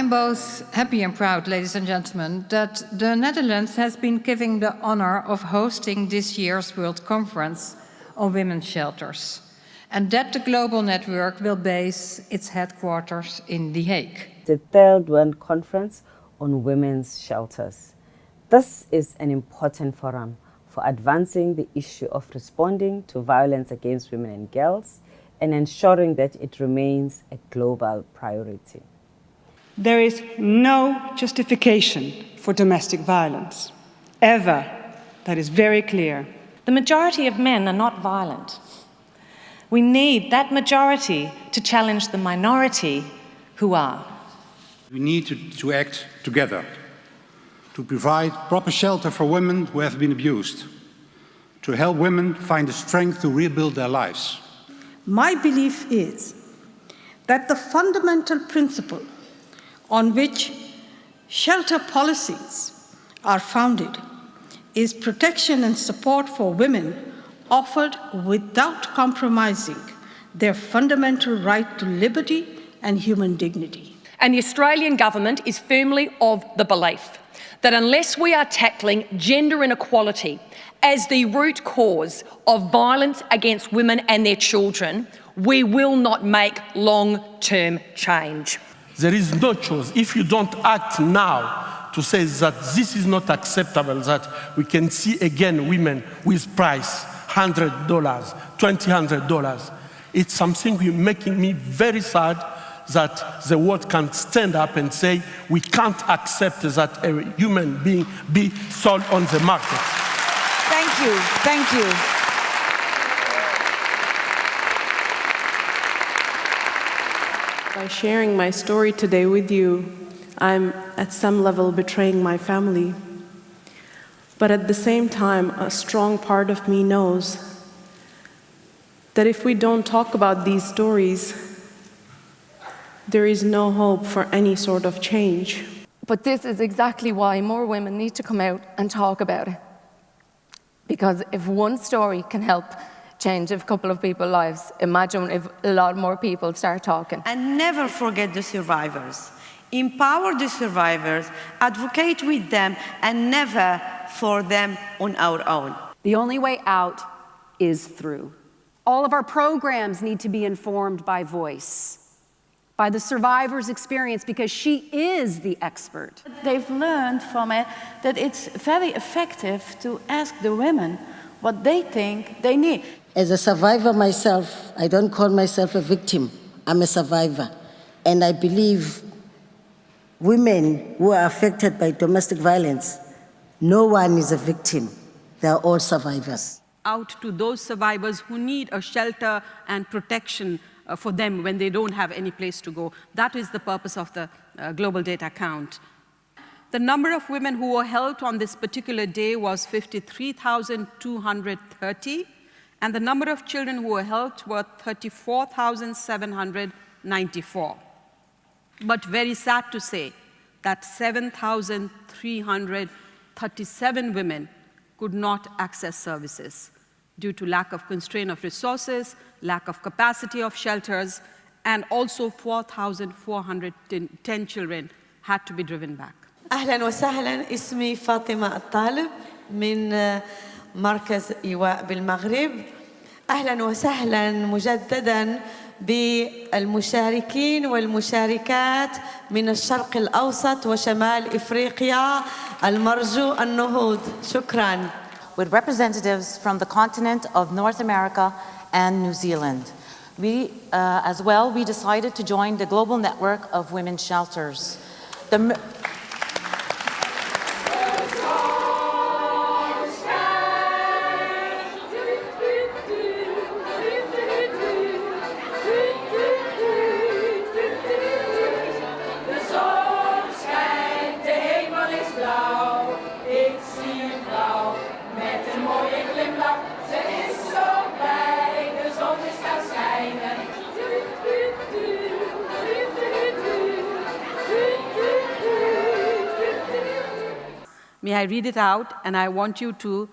I'm both happy and proud, ladies and gentlemen, that the Netherlands has been given the honor of hosting this year's World Conference on Women's Shelters, and that the global network will base its headquarters in The Hague. The third World Conference on Women's Shelters. This is an important forum for advancing the issue of responding to violence against women and girls and ensuring that it remains a global priority. There is no justification for domestic violence, ever. That is very clear. The majority of men are not violent. We need that majority to challenge the minority who are. We need to act together, to provide proper shelter for women who have been abused, to help women find the strength to rebuild their lives. My belief is that the fundamental principle on which shelter policies are founded is protection and support for women offered without compromising their fundamental right to liberty and human dignity. And the Australian government is firmly of the belief that unless we are tackling gender inequality as the root cause of violence against women and their children, we will not make long-term change. There is no choice. If you don't act now to say that this is not acceptable, that we can see again women with price, $100, $200, it's something making me very sad that the world can stand up and say we can't accept that a human being be sold on the market. Thank you, thank you. By sharing my story today with you, I'm at some level betraying my family. But at the same time, a strong part of me knows that if we don't talk about these stories, there is no hope for any sort of change. But this is exactly why more women need to come out and talk about it. Because if one story can help change a couple of people's lives, imagine if a lot more people start talking. And never forget the survivors. Empower the survivors, advocate with them, and never for them on our own. The only way out is through. All of our programs need to be informed by voice, by the survivor's experience, because she is the expert. They've learned from it that it's very effective to ask the women what they think they need. As a survivor myself, I don't call myself a victim. I'm a survivor. And I believe women who are affected by domestic violence, no one is a victim. They are all survivors. Out to those survivors who need a shelter and protection for them when they don't have any place to go. That is the purpose of the Global Data Count. The number of women who were helped on this particular day was 53,230, and the number of children who were helped were 34,794. But very sad to say that 7,337 women could not access services due to lack of constraint of resources, lack of capacity of shelters, and also 4,410 children had to be driven back. أهلاً وسهلاً، اسمي فاطمة الطالب من مركز إيواء بالمغرب. أهلاً وسهلاً مجدداً بالمشاركين والمشاركات من الشرق الأوسط وشمال إفريقيا المرجو النهوض. شكراً. With representatives from the continent of North America and New Zealand. We decided to join the global network of women's shelters. May I read it out, and I want you to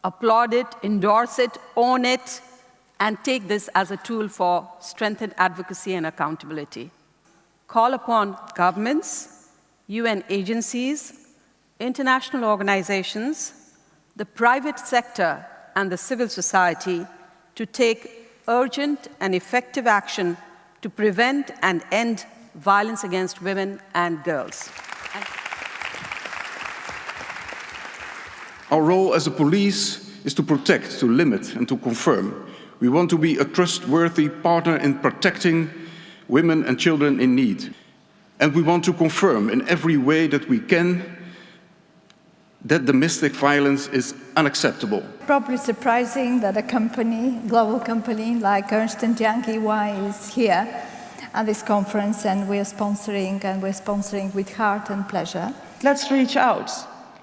applaud it, endorse it, own it, and take this as a tool for strengthened advocacy and accountability. call upon governments, UN agencies, international organizations, the private sector, and the civil society to take urgent and effective action to prevent and end violence against women and girls. Our role as a police is to protect, to limit, and to confirm. We want to be a trustworthy partner in protecting women and children in need. And we want to confirm in every way that we can that domestic violence is unacceptable. Probably surprising that a company, global company like Ernst & Young EY is here at this conference, and we're sponsoring with heart and pleasure. Let's reach out.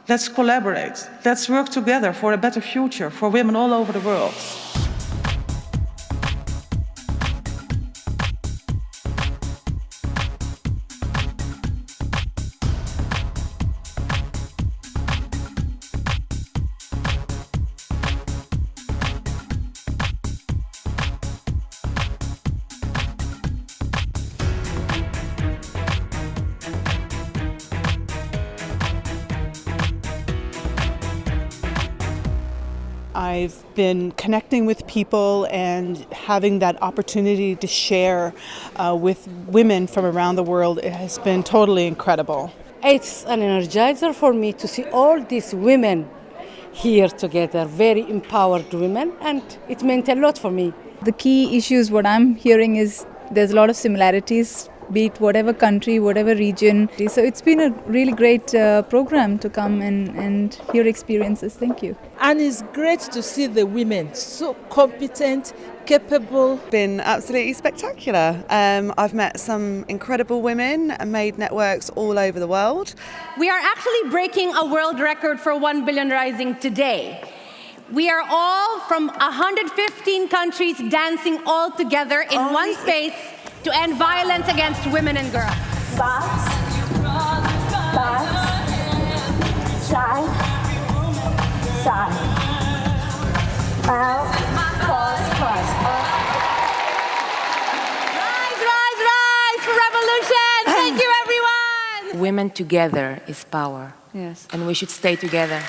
Let's collaborate. Let's work together for a better future for women all over the world. I've been connecting with people and having that opportunity to share with women from around the world. It has been totally incredible. It's an energizer for me to see all these women here together, very empowered women, and it meant a lot for me. The key issues, what I'm hearing is there's a lot of similarities, be it whatever country, whatever region. So it's been a really great program to come and hear experiences. Thank you. And it's great to see the women so competent, capable. Been absolutely spectacular. I've met some incredible women and made networks all over the world. We are actually breaking a world record for 1 billion rising today. We are all from 115 countries dancing all together in one space to end violence against women and girls. Box, side, side, out, cross. Rise for revolution! Thank you, everyone! Women together is power. Yes. And we should stay together.